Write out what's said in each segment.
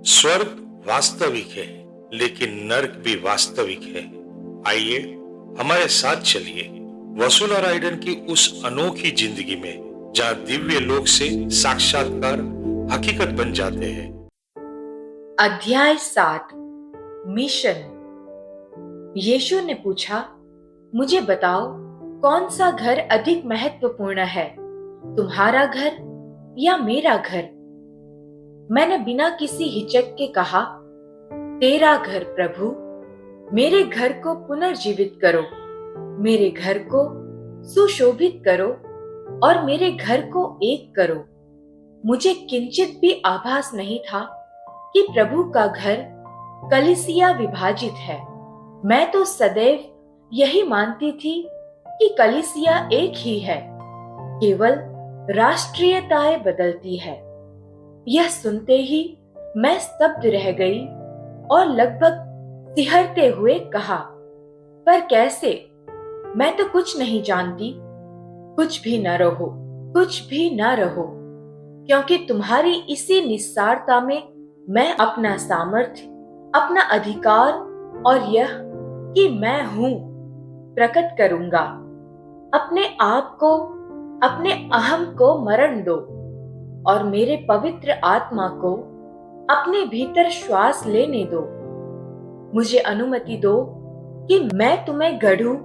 स्वर्ग वास्तविक है, लेकिन नर्क भी वास्तविक है। आइए हमारे साथ चलिए वसुला राइडन की उस अनोखी जिंदगी में जहां दिव्य लोक से साक्षात्कार हकीकत बन जाते हैं। अध्याय 7। मिशन। यीशु ने पूछा, मुझे बताओ, कौन सा घर अधिक महत्वपूर्ण है, तुम्हारा घर या मेरा घर? मैंने बिना किसी हिचक के कहा, तेरा घर प्रभु। मेरे घर को पुनर्जीवित करो, मेरे घर को सुशोभित करो और मेरे घर को एक करो। मुझे किंचित भी आभास नहीं था कि प्रभु का घर कलीसिया विभाजित है। मैं तो सदैव यही मानती थी कि कलीसिया एक ही है, केवल राष्ट्रीयताएं बदलती है। यह सुनते ही मैं स्तब्ध रह गई और लगभग सिहरते हुए कहा, पर कैसे? मैं तो कुछ नहीं जानती। कुछ भी न रहो, कुछ भी न रहो, क्योंकि तुम्हारी इसी निस्सारता में मैं अपना सामर्थ्य, अपना अधिकार और यह कि मैं हूं प्रकट करूंगा। अपने आप को, अपने अहम को मरण दो और मेरे पवित्र आत्मा को अपने भीतर श्वास लेने दो। मुझे अनुमति दो कि मैं तुम्हें गढ़ूं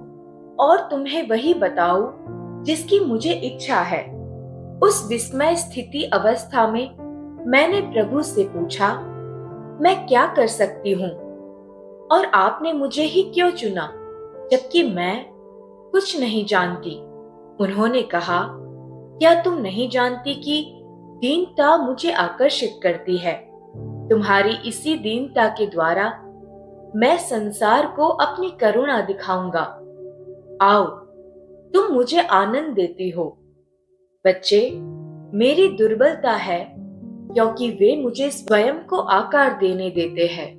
और तुम्हें वही बताऊं जिसकी मुझे इच्छा है। उस विस्मय स्थिति अवस्था में मैंने प्रभु से पूछा, मैं क्या कर सकती हूँ और आपने मुझे ही क्यों चुना, जबकि मैं कुछ नहीं जानती? उन्होंने कहा, क्या तुम नहीं जानती कि दीनता मुझे आकर्षित करती है? तुम्हारी इसी दीनता के द्वारा मैं संसार को अपनी करुणा दिखाऊंगा। आओ, तुम मुझे आनंद देती हो। बच्चे, मेरी दुर्बलता है क्योंकि वे मुझे स्वयं को आकार देने देते हैं।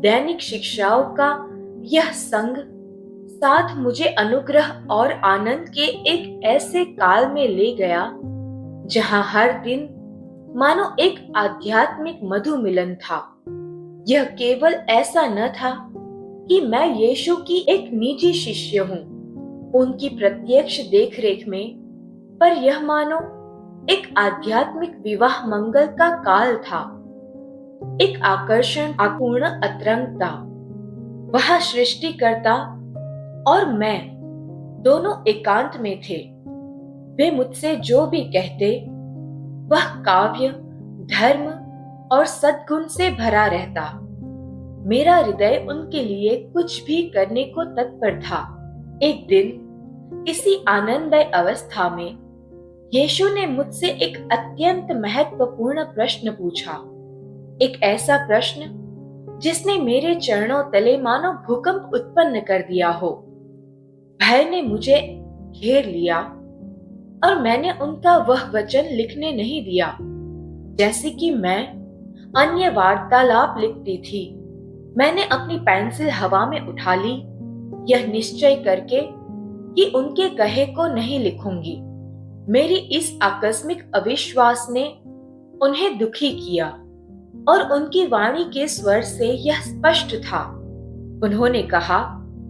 दैनिक शिक्षाओं का यह संग साथ मुझे अनुग्रह और आनंद के एक ऐसे काल में ले गया जहां हर दिन मानो एक आध्यात्मिक मधु मिलन था। यह केवल ऐसा न था कि मैं यीशु की एक निजी शिष्य हूँ, उनकी प्रत्यक्ष देखरेख में, पर यह मानो एक आध्यात्मिक विवाह मंगल का काल था। एक आकर्षण अपूर्ण अतरंगता। वह सृष्टिकर्ता और मैं दोनों एकांत में थे। वे मुझसे जो भी कहते वह काव्य, धर्म और सद्गुण से भरा रहता। मेरा हृदय उनके लिए कुछ भी करने को तत्पर था। एक दिन इसी आनंदमय अवस्था में यीशु ने मुझसे एक अत्यंत महत्वपूर्ण प्रश्न पूछा। एक ऐसा प्रश्न जिसने मेरे चरणों तले मानो भूकंप उत्पन्न कर दिया हो। भय ने मुझे घेर लिया और मैंने उनका वह वचन लिखने नहीं दिया, जैसे कि मैं अन्य वार्तालाप लिखती थी। मैंने अपनी पेंसिल हवा में उठा ली, यह निश्चय करके कि उनके कहे को नहीं लिखूंगी। मेरी इस आकस्मिक अविश्वास ने उन्हें दुखी किया और उनकी वाणी के स्वर से यह स्पष्ट था। उन्होंने कहा,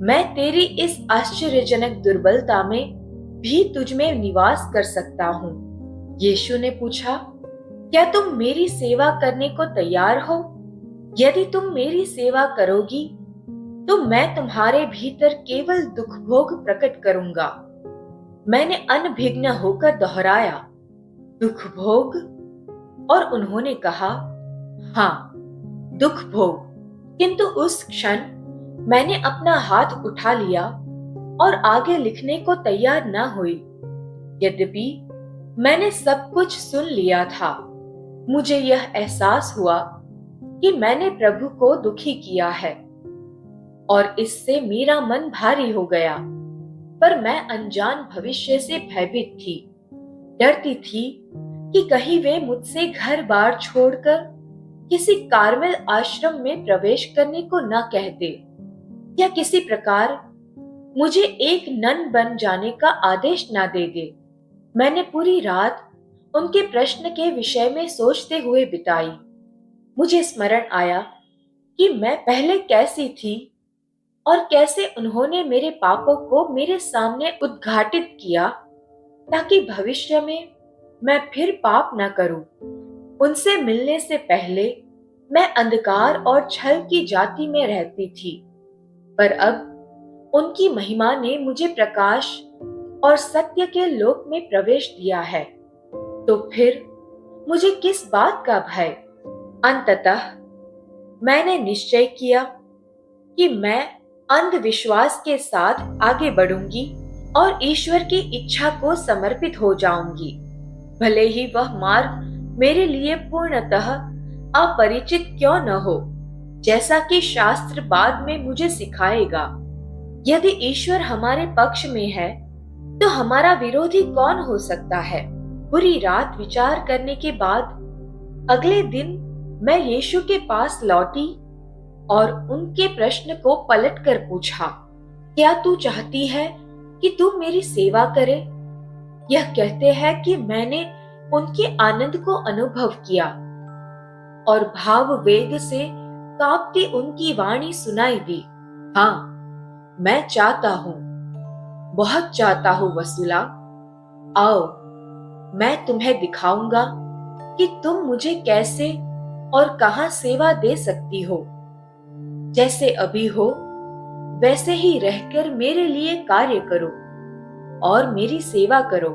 मैं तेरी इस आश्चर्यजनक दुर्बलता में भी तुझ में निवास कर सकता हूँ। यीशु ने पूछा, क्या तुम मेरी सेवा करने को तैयार हो? यदि तुम मेरी सेवा करोगी तो मैं तुम्हारे भीतर केवल दुख भोग प्रकट करूंगा। मैंने अनभिज्ञ होकर दोहराया, दुख भोग? और उन्होंने कहा, हाँ, दुख भोग। किंतु उस क्षण मैंने अपना हाथ उठा लिया और आगे लिखने को तैयार न हुई। यद्यपि मैंने सब कुछ सुन लिया था, मुझे यह एहसास हुआ कि मैंने प्रभु को दुखी किया है और इससे मेरा मन भारी हो गया। पर मैं अनजान भविष्य से भयभीत थी। डरती थी कि कहीं वे मुझसे घर बार छोड़कर किसी कार्मेल आश्रम में प्रवेश करने को न कहते या किसी प्रकार मुझे एक नन बन जाने का आदेश न दे दे। मैंने पूरी रात उनके प्रश्न के विषय में सोचते हुए बिताई। मुझे स्मरण आया कि मैं पहले कैसी थी और कैसे उन्होंने मेरे पापों को मेरे सामने उद्घाटित किया ताकि भविष्य में मैं फिर पाप न करूं। उनसे मिलने से पहले मैं अंधकार और छल की जाति में रहती थी, पर अब उनकी महिमा ने मुझे प्रकाश और सत्य के लोक में प्रवेश दिया है। तो फिर मुझे किस बात का भय? अंततः मैंने निश्चय किया कि मैं अंधविश्वास के साथ आगे बढ़ूंगी और ईश्वर की इच्छा को समर्पित हो जाऊंगी, भले ही वह मार्ग मेरे लिए पूर्णतः अपरिचित क्यों न हो, जैसा कि शास्त्र बाद में मुझे सिखाएगा। यदि ईश्वर हमारे पक्ष में है तो हमारा विरोधी कौन हो सकता है? पूरी रात विचार करने के बाद अगले दिन मैं यीशु के पास लौटी और उनके प्रश्न को पलटकर पूछा, क्या तू चाहती है कि तू मेरी सेवा करे? यह कहते हैं कि मैंने उनके आनंद को अनुभव किया और भाव वेग से कांपती उनकी वाणी सुनाई दी। हाँ, मैं चाहता हूँ, बहुत चाहता हूँ वसुला। आओ, मैं तुम्हें दिखाऊंगा कि तुम मुझे कैसे और कहां सेवा दे सकती हो। जैसे अभी हो वैसे ही रहकर मेरे लिए कार्य करो और मेरी सेवा करो।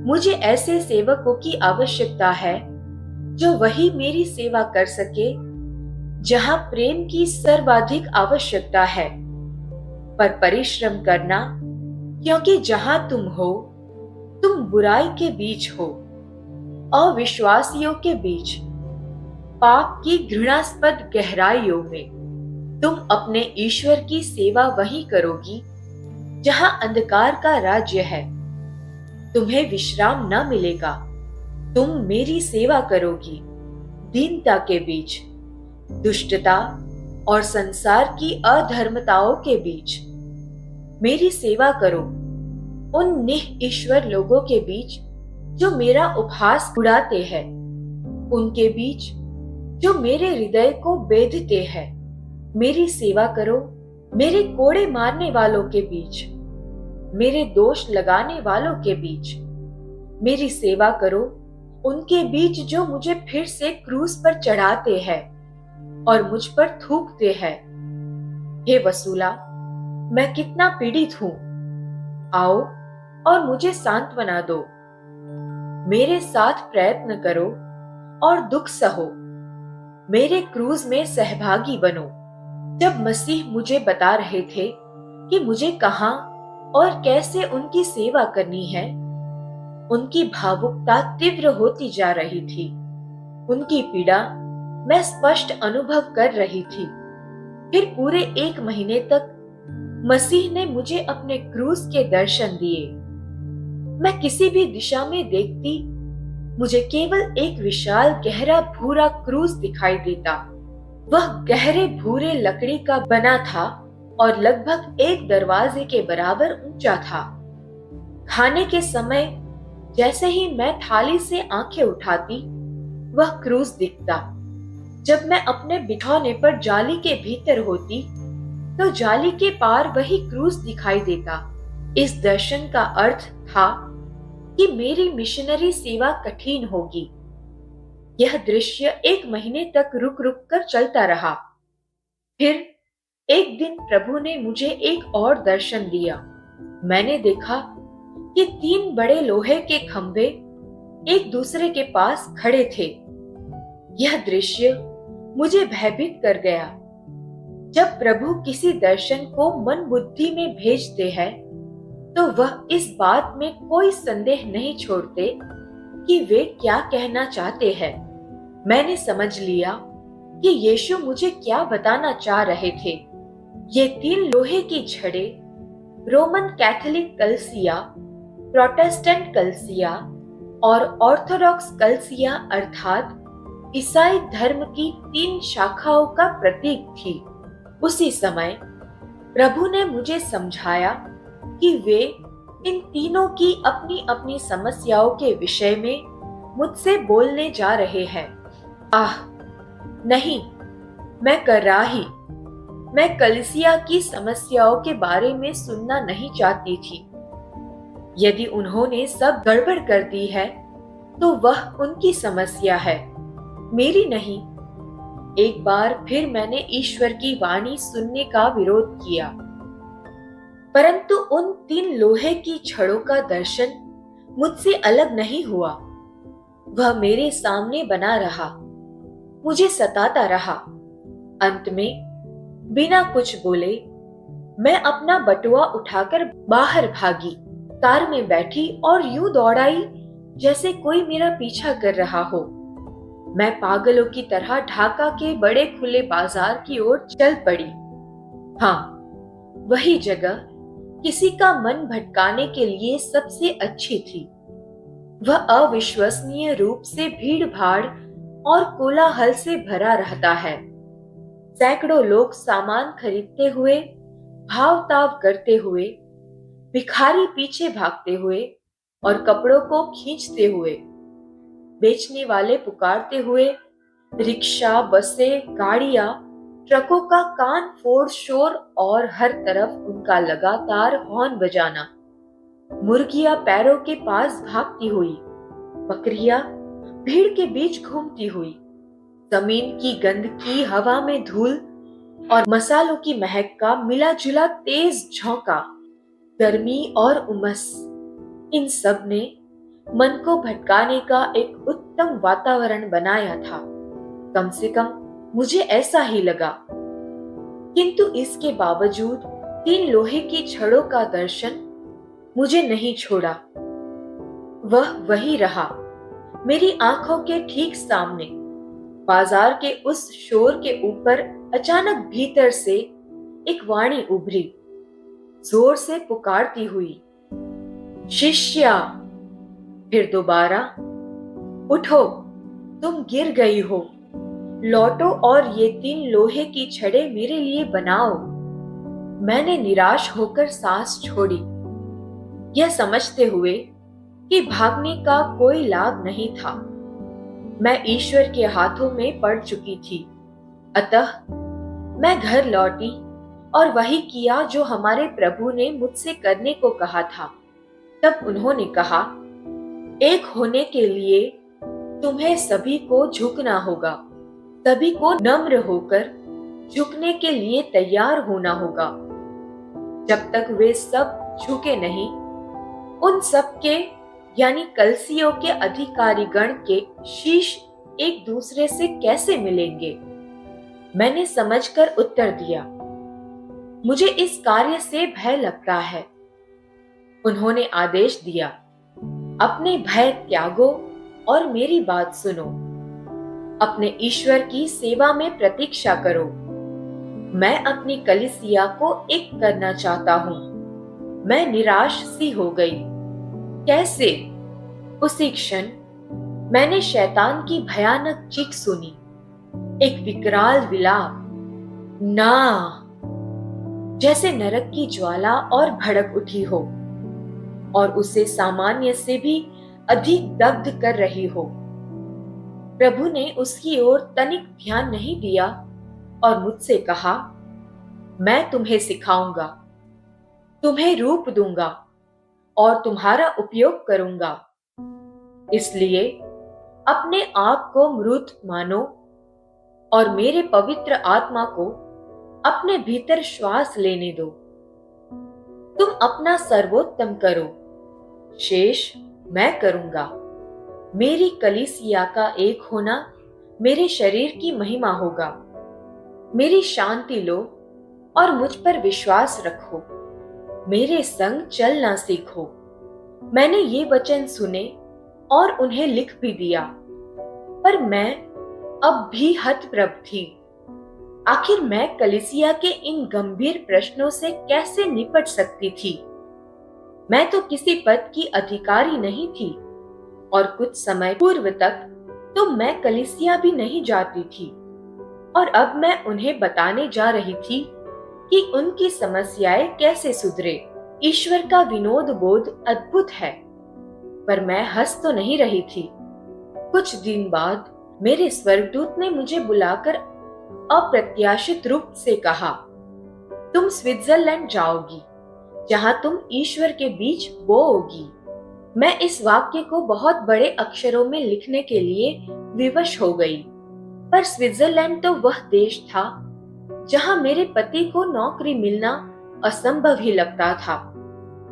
मुझे ऐसे सेवकों की आवश्यकता है जो वही मेरी सेवा कर सके जहां प्रेम की सर्वाधिक आवश्यकता है। पर परिश्रम करना, क्योंकि जहां तुम हो तुम बुराई के बीच हो, अविश्वासियों के बीच, पाप की घृणास्पद गहराइयों में। तुम अपने ईश्वर की सेवा वही करोगी जहां अंधकार का राज्य है। तुम्हें विश्राम न मिलेगा। तुम मेरी सेवा करोगी दीनता के बीच, दुष्टता और संसार की अधर्मताओं के बीच। मेरी सेवा करो उन निह ईश्वर लोगों के बीच जो मेरा उपहास उड़ाते हैं, उनके बीच जो मेरे हृदय को बेधते हैं। मेरी सेवा करो मेरे कोड़े मारने वालों के बीच, मेरे दोष लगाने वालों के बीच। मेरी सेवा करो उनके बीच जो मुझे फिर से क्रूस पर चढ़ाते हैं और मुझ पर थूकते हैं। हे वसूला, मैं कितना पीड़ित हूं। आओ और मुझे सांत्वना दो। मेरे साथ प्रयत्न करो और दुख सहो। मेरे क्रूज में सहभागी बनो। जब मसीह मुझे बता रहे थे कि मुझे कहां और कैसे उनकी सेवा करनी है, उनकी भावुकता तीव्र होती जा रही थी। उनकी पीड़ा मैं स्पष्ट अनुभव कर रही थी। फिर पूरे 1 महीने तक मसीह ने मुझे अपने क्रूस के दर्शन दिए। मैं किसी भी दिशा में देखती, मुझे केवल एक विशाल गहरा भूरा क्रूस दिखाई देता। वह गहरे भूरे लकड़ी का बना था और लगभग 1 दरवाजे के बराबर ऊंचा था। खाने के समय जैसे ही मैं थाली से आंखें उठाती, वह क्रूस दिखता। जब मैं अपने बिठौने पर जाली के भीतर होती, तो जाली के पार वही क्रूस दिखाई देता। इस दर्शन का अर्थ था कि मेरी मिशनरी सेवा कठिन होगी। यह दृश्य 1 महीने तक रुक रुक कर चलता रहा। फिर एक दिन प्रभु ने मुझे एक और दर्शन दिया। मैंने देखा कि 3 बड़े लोहे के खंभे एक दूसरे के पास खड़े थे। यह दृश्य मुझे भयभीत कर गया। जब प्रभु किसी दर्शन को मन बुद्धि में भेजते हैं, तो वह इस बात में कोई संदेह नहीं छोड़ते कि वे क्या कहना चाहते हैं। मैंने समझ लिया कि यीशु मुझे क्या बताना चाह रहे थे। ये 3 लोहे की छड़ें रोमन कैथोलिक कलीसिया, प्रोटेस्टेंट कलीसिया और ऑर्थोडॉक्स कलीसिया अर्थात ईसाई धर्म की 3 शाखाओं का प्रतीक थी। उसी समय प्रभु ने मुझे समझाया कि वे इन तीनों की अपनी अपनी समस्याओं के विषय में मुझसे बोलने जा रहे हैं। आह, नहीं, मैं कराही। मैं कलीसिया की समस्याओं के बारे में सुनना नहीं चाहती थी। यदि उन्होंने सब गड़बड़ कर दी है, तो वह उनकी समस्या है, मेरी नहीं। एक बार फिर मैंने ईश्वर की वाणी सुनने का विरोध किया, परंतु उन 3 लोहे की छड़ों का दर्शन मुझसे अलग नहीं हुआ। वह मेरे सामने बना रहा, मुझे सताता रहा। अंत में बिना कुछ बोले मैं अपना बटुआ उठाकर बाहर भागी, कार में बैठी और यूं दौड़ाई जैसे कोई मेरा पीछा कर रहा हो। मैं पागलों की तरह ढाका के बड़े खुले बाजार की ओर चल पड़ी। हाँ, वही जगह किसी का मन भटकाने के लिए सबसे अच्छी थी। वह अविश्वसनीय रूप से भीड़ भाड़ और कोलाहल से भरा रहता है। सैकड़ों लोग सामान खरीदते हुए, भाव ताव करते हुए, भिखारी पीछे भागते हुए और कपड़ों को खींचते हुए, बेचने वाले पुकारते हुए, रिक्शा, बसें, गाड़ियां, ट्रकों का कान फोड़ शोर और हर तरफ उनका लगातार हॉर्न बजाना। मुर्गियां पैरों के पास भागती हुई, बकरियां भीड़ के बीच घूमती हुई, जमीन की गंदगी, हवा में धूल और मसालों की महक का मिला जुला तेज झोंका, गर्मी और उमस, इन सब ने मन को भटकाने का एक उत्तम वातावरण बनाया था। कम से कम मुझे ऐसा ही लगा। किंतु इसके बावजूद 3 लोहे की छड़ों का दर्शन मुझे नहीं छोड़ा। वह वही रहा, मेरी आंखों के ठीक सामने। बाजार के उस शोर के ऊपर अचानक भीतर से एक वाणी उभरी, जोर से पुकारती हुई, शिष्या। फिर दोबारा, उठो, तुम गिर गई हो, लौटो और ये 3 लोहे की छड़ें मेरे लिए बनाओ। मैंने निराश होकर सांस छोड़ी, यह समझते हुए कि भागने का कोई लाभ नहीं था। मैं ईश्वर के हाथों में पड़ चुकी थी। अतः मैं घर लौटी और वही किया जो हमारे प्रभु ने मुझसे करने को कहा था। तब उन्होंने कहा, एक होने के लिए तुम्हें सभी को झुकना होगा, सभी को नम्र होकर झुकने के लिए तैयार होना होगा। जब तक वे सब झुके नहीं, उन सब के यानी कलीसियों के अधिकारीगण के शीश एक दूसरे से कैसे मिलेंगे? मैंने समझकर उत्तर दिया, मुझे इस कार्य से भय लगता है। उन्होंने आदेश दिया, अपने भय त्यागो और मेरी बात सुनो। अपने ईश्वर की सेवा में प्रतीक्षा करो। मैं अपनी कलीसिया को एक करना चाहता हूं। मैं निराश सी हो गई। कैसे? उसी क्षण मैंने शैतान की भयानक चीख सुनी, एक विकराल विलाप, ना, जैसे नरक की ज्वाला और भड़क उठी हो और उसे सामान्य से भी अधिक दग्ध कर रही हो। प्रभु ने उसकी ओर तनिक ध्यान नहीं दिया और मुझसे कहा, मैं तुम्हें सिखाऊंगा, तुम्हें रूप दूंगा और तुम्हारा उपयोग करूंगा। इसलिए अपने आप को मृत मानो और मेरे पवित्र आत्मा को अपने भीतर श्वास लेने दो। तुम अपना सर्वोत्तम करो, शेष मैं करूंगा। मेरी कलीसिया का एक होना मेरे शरीर की महिमा होगा। मेरी शांति लो और मुझ पर विश्वास रखो। मेरे संग चलना सीखो। मैंने ये वचन सुने और उन्हें लिख भी दिया, पर मैं अब भी हतप्रभ थी। आखिर मैं कलीसिया के इन गंभीर प्रश्नों से कैसे निपट सकती थी? मैं तो किसी पद की अधिकारी नहीं थी और कुछ समय पूर्व तक तो मैं कलीसिया भी नहीं जाती थी। और अब मैं उन्हें बताने जा रही थी कि उनकी समस्याएं कैसे सुधरे। ईश्वर का विनोद बोध अद्भुत है, पर मैं हंस तो नहीं रही थी। कुछ दिन बाद मेरे स्वर्गदूत ने मुझे बुलाकर अप्रत्याशित रूप से कहा, तुम स्विट्जरलैंड जाओगी, जहां तुम ईश्वर के बीच बोओगी। मैं इस वाक्य को बहुत बड़े अक्षरों में लिखने के लिए विवश हो गई, पर स्विट्जरलैंड तो वह देश था जहां मेरे पति को नौकरी मिलना असंभव ही लगता था।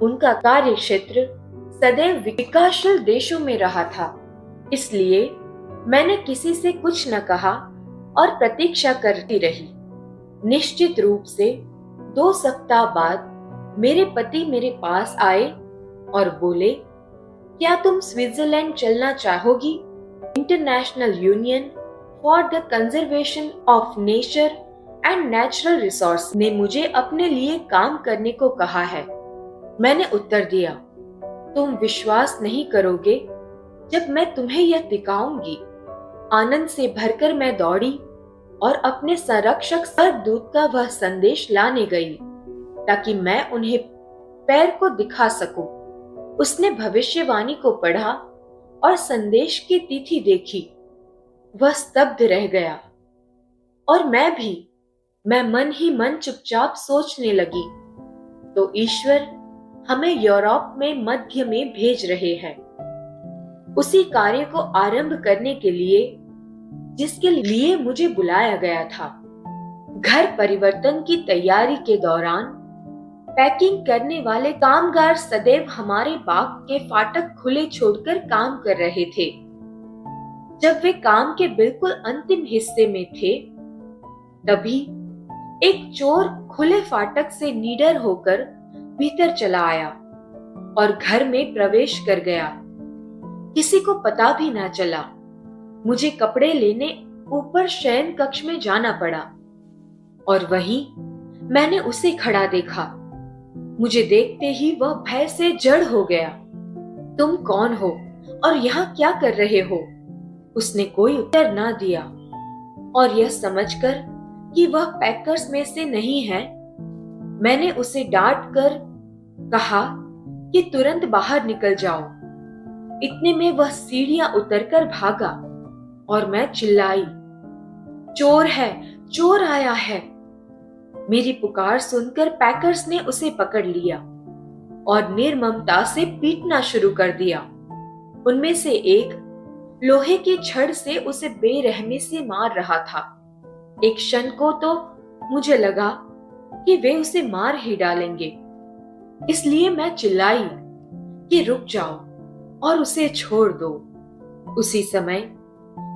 उनका कार्य क्षेत्र सदैव विकासशील देशों में रहा था। इसलिए मैंने किसी से कुछ न कहा और प्रतीक्षा करती रही। निश्चित रूप से 2 सप्ताह बाद मेरे पति मेरे पास आए और बोले, क्या तुम स्विट्जरलैंड चलना चाहोगी? International Union for the Conservation of Nature and Natural Resource ने मुझे अपने लिए काम करने को कहा है। मैंने उत्तर दिया, तुम विश्वास नहीं करोगे जब मैं तुम्हें यह दिखाऊंगी। आनंद से भरकर मैं दौड़ी और अपने संरक्षक स्वर्गदूत का वह संदेश लाने गई ताकि मैं उन्हें पैर को दिखा सकूं। उसने भविष्यवाणी को पढ़ा और संदेश की तिथि देखी। वह स्तब्ध रह गया और मैं मन ही मन चुपचाप सोचने लगी, तो ईश्वर हमें यूरोप में मध्य में भेज रहे हैं, उसी कार्य को आरंभ करने के लिए जिसके लिए मुझे बुलाया गया था। घर परिवर्तन की तैयारी के दौरान पैकिंग करने वाले कामगार सदैव हमारे बाग के फाटक खुले छोड़कर काम कर रहे थे। जब वे काम के बिल्कुल अंतिम हिस्से में थे, तभी एक चोर खुले फाटक से निडर होकर भीतर चला आया और घर में प्रवेश कर गया। किसी को पता भी ना चला। मुझे कपड़े लेने ऊपर शयन कक्ष में जाना पड़ा और वहीं मैंने उसे खड़ा देखा। मुझे देखते ही वह भय से जड़ हो गया। तुम कौन हो और यहाँ क्या कर रहे हो? उसने कोई उत्तर ना दिया और यह समझकर कि वह पैकर्स में से नहीं है, मैंने उसे डांट कर कहा कि तुरंत बाहर निकल जाओ। इतने में वह सीढ़ियां उतरकर भागा और मैं चिल्लाई, चोर है, चोर आया है। मेरी पुकार सुनकर पैकर्स ने उसे पकड़ लिया और निर्ममता से पीटना शुरू कर दिया। उनमें से एक लोहे की छड़ से उसे बेरहमी से मार रहा था। एक क्षण को तो मुझे लगा कि वे उसे मार ही डालेंगे, इसलिए मैं चिल्लाई कि रुक जाओ और उसे छोड़ दो। उसी समय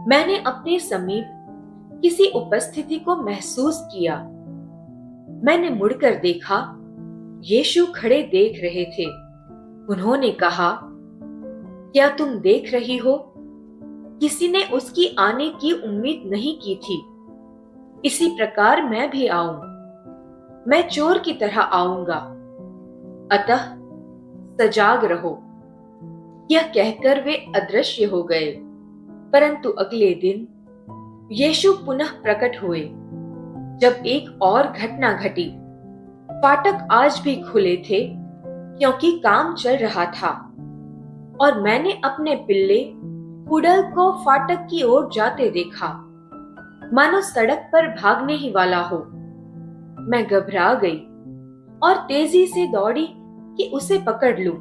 मैंने अपने समीप किसी उपस्थिति को महसूस किया। मैंने मुड़कर देखा, यीशु खड़े देख रहे थे। उन्होंने कहा, क्या तुम देख रही हो? किसी ने उसकी आने की उम्मीद नहीं की थी। इसी प्रकार मैं भी आऊं। मैं चोर की तरह आऊंगा। अतः सजाग रहो। यह कहकर वे अदृश्य हो गए। परंतु अगले दिन यीशु पुनः प्रकट हुए, जब एक और घटना घटी। फाटक आज भी खुले थे क्योंकि काम चल रहा था और मैंने अपने पिल्ले पुडल को फाटक की ओर जाते देखा, मानो सड़क पर भागने ही वाला हो। मैं घबरा गई और तेजी से दौड़ी कि उसे पकड़ लूं,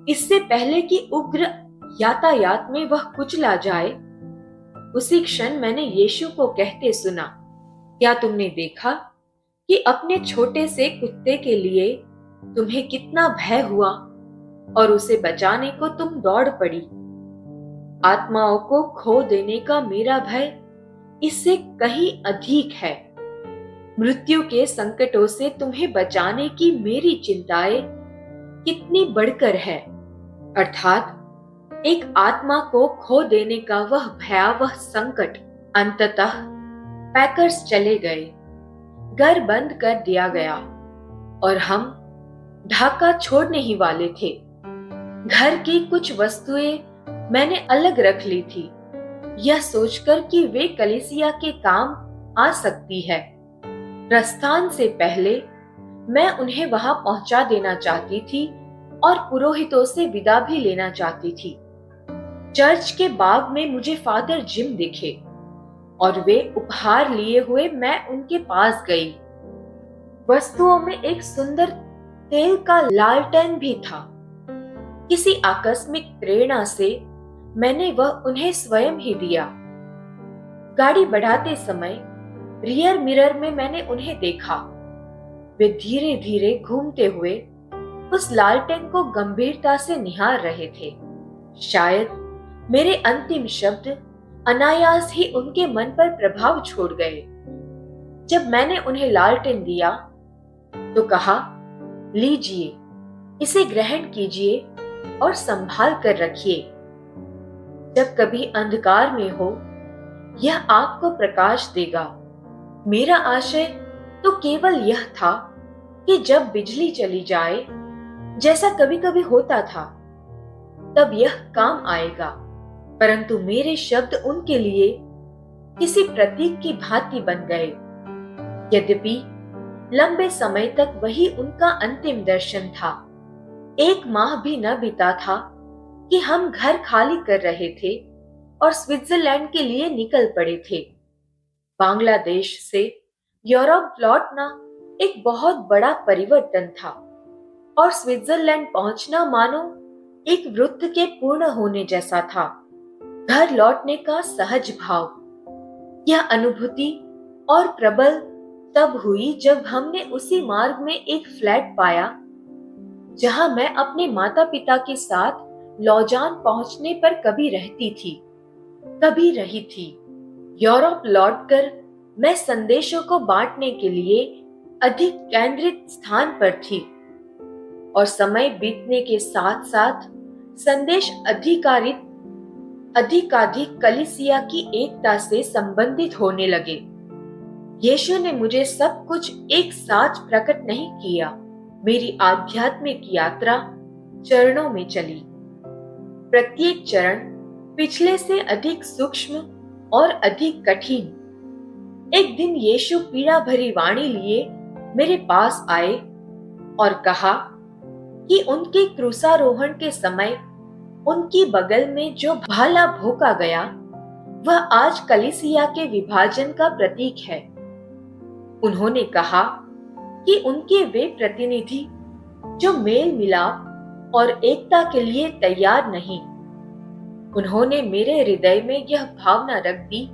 इससे पहले कि उग्र यातायात में वह कुचला जाए। उसी क्षण मैंने यीशु को कहते सुना, क्या तुमने देखा कि अपने छोटे से कुत्ते के लिए तुम्हें कितना भय हुआ और उसे बचाने को तुम दौड़ पड़ी। आत्माओं को खो देने का मेरा भय इससे कहीं अधिक है। मृत्यु के संकटों से तुम्हें बचाने की मेरी चिंताएं कितनी बढ़कर है, अर्थात एक आत्मा को खो देने का वह भयावह संकट। अंततः पैकर्स चले गए, घर बंद कर दिया गया और हम ढाका छोड़ने ही वाले थे। घर की कुछ वस्तुएं मैंने अलग रख ली थी, यह सोचकर कि वे कलीसिया के काम आ सकती है। प्रस्थान से पहले मैं उन्हें वहां पहुंचा देना चाहती थी और पुरोहितों से विदा भी लेना चाहती थी। चर्च के बाग में मुझे फादर जिम दिखे और वे उपहार लिए हुए मैं उनके पास गई। वस्तुओं में एक सुंदर तेल का लालटेन भी था। किसी आकस्मिक प्रेरणा से मैंने वह उन्हें स्वयं ही दिया। गाड़ी बढ़ाते समय रियर मिरर में मैंने उन्हें देखा। वे धीरे धीरे घूमते हुए उस लालटेन को गंभीरता से निहार रहे थे। शायद मेरे अंतिम शब्द अनायास ही उनके मन पर प्रभाव छोड़ गए। जब मैंने उन्हें लालटेन दिया तो कहा, लीजिए, इसे ग्रहण कीजिए और संभाल कर रखिए। जब कभी अंधकार में हो, यह आपको प्रकाश देगा। मेरा आशय तो केवल यह था कि जब बिजली चली जाए, जैसा कभी कभी होता था, तब यह काम आएगा। परंतु मेरे शब्द उनके लिए किसी प्रतीक की भांति बन गए। यद्यपि लंबे समय तक वही उनका अंतिम दर्शन था। 1 माह भी न बीता था कि हम घर खाली कर रहे थे और स्विट्जरलैंड के लिए निकल पड़े थे। बांग्लादेश से यूरोप लौटना एक बहुत बड़ा परिवर्तन था और स्विट्जरलैंड पहुंचना मानो एक वृत्त के पूर्ण होने जैसा था। घर लौटने का सहज भाव, यह अनुभूति और प्रबल तब हुई जब हमने उसी मार्ग में एक फ्लैट पाया जहां मैं अपने माता पिता के साथ लौजान पहुंचने पर कभी रही थी। यूरोप लौटकर मैं संदेशों को बांटने के लिए अधिक केंद्रित स्थान पर थी और समय बीतने के साथ साथ संदेश अधिकाधिक कलीसिया की एकता से संबंधित होने लगे। यीशु ने मुझे सब कुछ एक साथ प्रकट नहीं किया। मेरी आध्यात्मिक यात्रा चरणों में चली। प्रत्येक चरण पिछले से अधिक सूक्ष्म और अधिक कठिन। एक दिन यीशु पीड़ा भरी वाणी लिए मेरे पास आए और कहा कि उनके क्रूसारोहण के समय उनकी बगल में जो भाला भोंका गया, वह आज कलीसिया के विभाजन का प्रतीक है। उन्होंने कहा कि उनके वे प्रतिनिधि जो मेल मिलाप और एकता के लिए तैयार नहीं। उन्होंने मेरे हृदय में यह भावना रख दी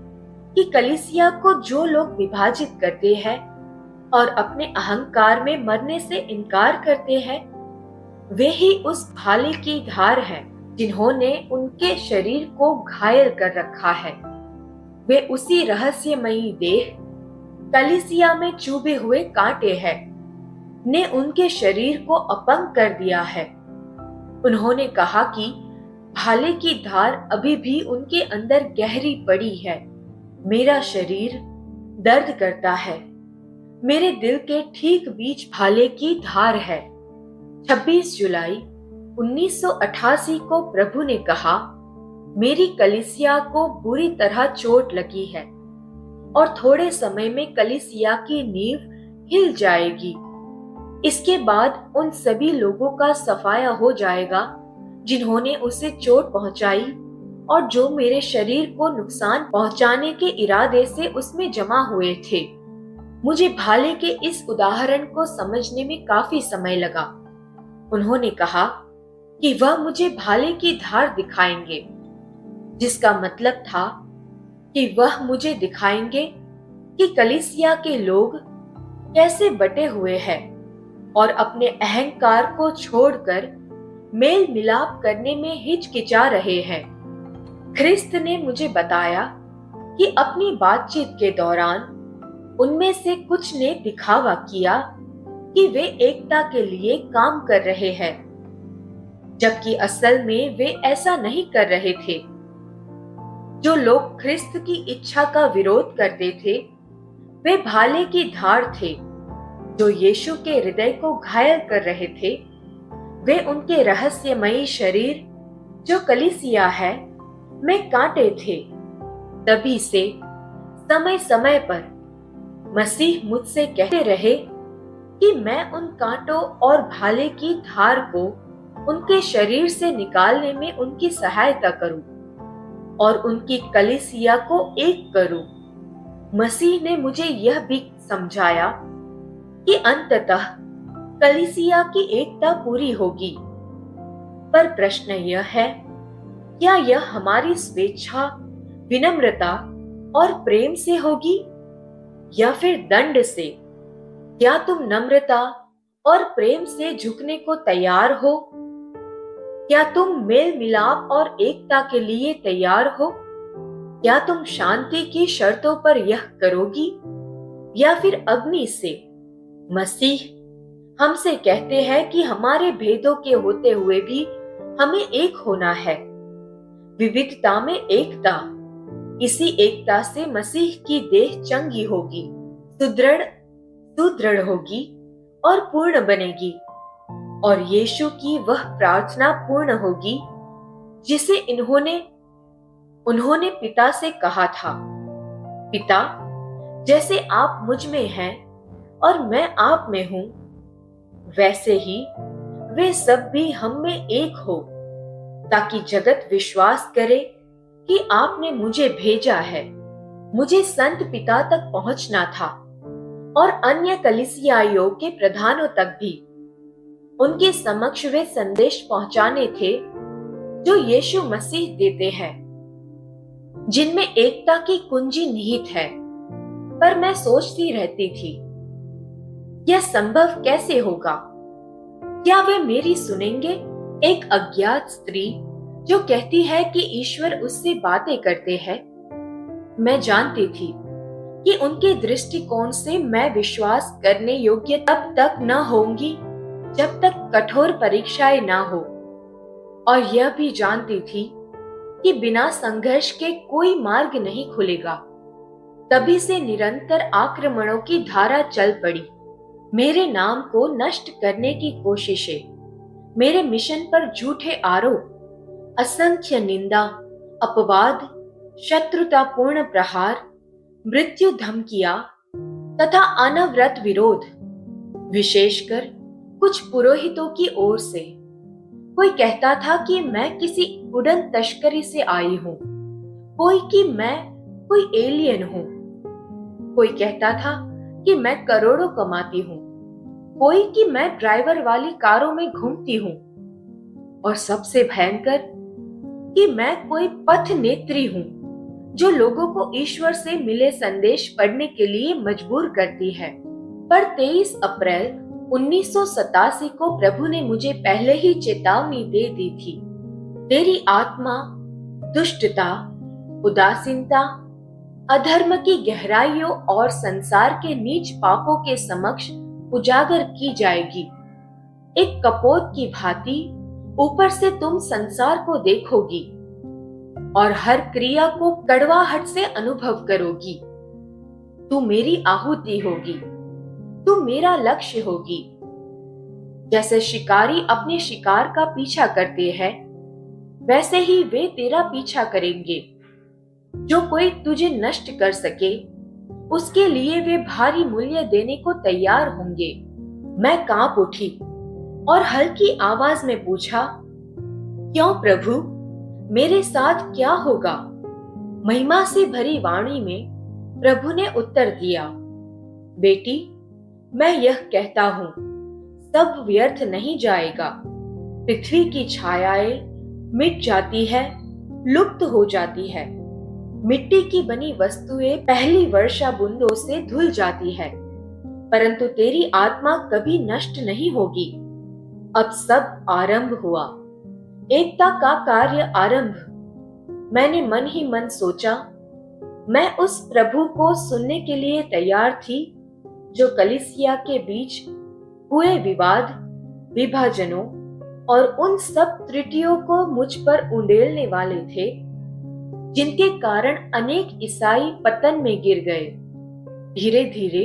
कि कलीसिया को जो लोग विभाजित करते हैं और अपने अहंकार में मरने से इनकार करते हैं, वे ही उस भाले की धार हैं जिन्होंने उनके शरीर को घायल कर रखा है। वे उसी रहस्यमयी देह, कलीसिया में चुभे हुए कांटे हैं, ने उनके शरीर को अपंग कर दिया है। उन्होंने कहा कि भाले की धार अभी भी उनके अंदर गहरी पड़ी है। मेरा शरीर दर्द करता है। मेरे दिल के ठीक बीच भाले की धार है। 26 जुलाई 1988 को प्रभु ने कहा, मेरी कलीसिया को बुरी तरह चोट लगी है और थोड़े समय में कलीसिया की नींव हिल जाएगी। इसके बाद उन सभी लोगों का सफाया हो जाएगा जिन्होंने उसे चोट पहुंचाई और जो मेरे शरीर को नुकसान पहुंचाने के इरादे से उसमें जमा हुए थे। मुझे भाले के इस उदाहरण को समझने में काफी समय लगा। उन्होंने कहा कि वह मुझे भाले की धार दिखाएंगे, जिसका मतलब था कि वह मुझे दिखाएंगे कि कलीसिया के लोग कैसे बटे हुए हैं और अपने अहंकार को छोड़कर मेल मिलाप करने में हिचकिचा रहे हैं। ख्रिस्त ने मुझे बताया कि अपनी बातचीत के दौरान उनमें से कुछ ने दिखावा किया कि वे एकता के लिए काम कर रहे हैं, जबकि असल में वे ऐसा नहीं कर रहे थे। जो लोग ख्रिस्त की इच्छा का विरोध करते थे, वे भाले की धार थे जो यीशु के हृदय को घायल कर रहे थे। वे उनके रहस्यमयी शरीर जो कलीसिया है में कांटे थे। तभी से समय समय पर मसीह मुझसे कहते रहे कि मैं उन कांटों और भाले की धार को उनके शरीर से निकालने में उनकी सहायता करूं। और उनकी कलीसिया को एक करूं। मसीह ने मुझे यह भी समझाया कि अंततः कलीसिया की एकता पूरी होगी। पर प्रश्न यह है, क्या यह हमारी स्वेच्छा, विनम्रता और प्रेम से होगी या फिर दंड से? क्या तुम नम्रता और प्रेम से झुकने को तैयार हो? क्या तुम मेल मिलाप और एकता के लिए तैयार हो? क्या तुम शांति की शर्तों पर यह करोगी या फिर अग्नि से? मसीह हमसे कहते हैं कि हमारे भेदों के होते हुए भी हमें एक होना है। विविधता में एकता। इसी एकता से मसीह की देह चंगी होगी, सुदृढ़ होगी और पूर्ण बनेगी। और यीशु की वह प्रार्थना पूर्ण होगी जिसे उन्होंने पिता से कहा था, पिता, जैसे आप मुझ में हैं और मैं आप में हूं, वैसे ही वे सब भी हम में एक हो, ताकि जगत विश्वास करे कि आपने मुझे भेजा है। मुझे संत पिता तक पहुंचना था और अन्य कलीसियाओं के प्रधानों तक भी। उनके समक्ष वे संदेश पहुंचाने थे जो यीशु मसीह देते हैं, जिनमें एकता की कुंजी निहित है। पर मैं सोचती रहती थी, यह संभव कैसे होगा? क्या वे मेरी सुनेंगे? एक अज्ञात स्त्री जो कहती है कि ईश्वर उससे बातें करते हैं। मैं जानती थी कि उनके दृष्टिकोण से मैं विश्वास करने योग्य तब तक न होंगी जब तक कठोर परीक्षाएं ना हो। और यह भी जानती थी कि बिना संघर्ष के कोई मार्ग नहीं खुलेगा। तभी से निरंतर आक्रमणों की धारा चल पड़ी। मेरे नाम को नष्ट करने की कोशिशें, मेरे मिशन पर झूठे आरोप, असंख्य निंदा, अपवाद, शत्रुतापूर्ण प्रहार, मृत्यु धमकियां तथा अनवरत विरोध, विशेषकर कुछ पुरोहितों की ओर से। कोई कहता था कि मैं किसी उड़न तस्करी से आई हूं, कोई कि मैं कोई एलियन हूं, कोई कहता था कि मैं करोड़ों कमाती हूं, कोई कि मैं ड्राइवर वाली कारों में घूमती हूं, और सबसे भयंकर कि मैं कोई पथ नेत्री हूं जो लोगों को ईश्वर से मिले संदेश पढ़ने के लिए मजबूर करती है। पर 23 अप्रैल 1987 को प्रभु ने मुझे पहले ही चेतावनी दे दी थी। तेरी आत्मा दुष्टता, उदासीनता, अधर्म की गहराइयों और संसार के नीच पापों के समक्ष उजागर की जाएगी। एक कपोत की भांति ऊपर से तुम संसार को देखोगी और हर क्रिया को कड़वाहट से अनुभव करोगी। तू मेरी आहुति होगी, तू मेरा लक्ष्य होगी। जैसे शिकारी अपने शिकार का पीछा करते हैं, वैसे ही वे तेरा पीछा करेंगे। जो कोई तुझे नष्ट कर सके, उसके लिए वे भारी मूल्य देने को तैयार होंगे। मैं कांप उठी और हल्की आवाज में पूछा, क्यों प्रभु, मेरे साथ क्या होगा? महिमा से भरी वाणी में प्रभु ने उत्तर दिया, बेटी, मैं यह कहता हूं, सब व्यर्थ नहीं जाएगा। पृथ्वी की छायाएं मिट जाती है, लुप्त हो जाती है। मिट्टी की बनी वस्तुएं पहली वर्षा बूंदों से धुल जाती है, परंतु तेरी आत्मा कभी नष्ट नहीं होगी। अब सब आरंभ हुआ, एकता का कार्य आरंभ। मैंने मन ही मन सोचा, मैं उस प्रभु को सुनने के लिए तैयार थी जो कलीसिया के बीच हुए विवाद, विभाजनों और उन सब त्रुटियों को मुझ पर उंडेलने वाले थे, जिनके कारण अनेक ईसाई पतन में गिर गए। धीरे धीरे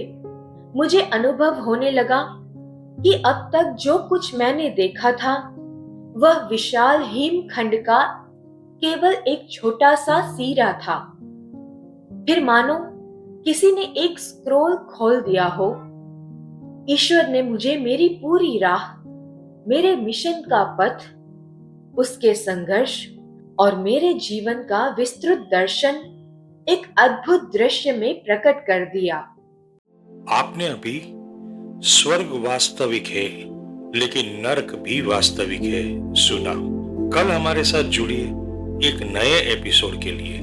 मुझे अनुभव होने लगा कि अब तक जो कुछ मैंने देखा था वह विशाल हिमखंड का केवल एक छोटा सा सीरा था। फिर मानो किसी ने एक स्क्रोल खोल दिया हो। ईश्वर ने मुझे मेरी पूरी राह, मेरे मिशन का पथ, उसके संघर्ष और मेरे जीवन का विस्तृत दर्शन एक अद्भुत दृश्य में प्रकट कर दिया। आपने अभी स्वर्ग वास्तविक है लेकिन नरक भी वास्तविक है सुना। कल हमारे साथ जुड़िए एक नए एपिसोड के लिए।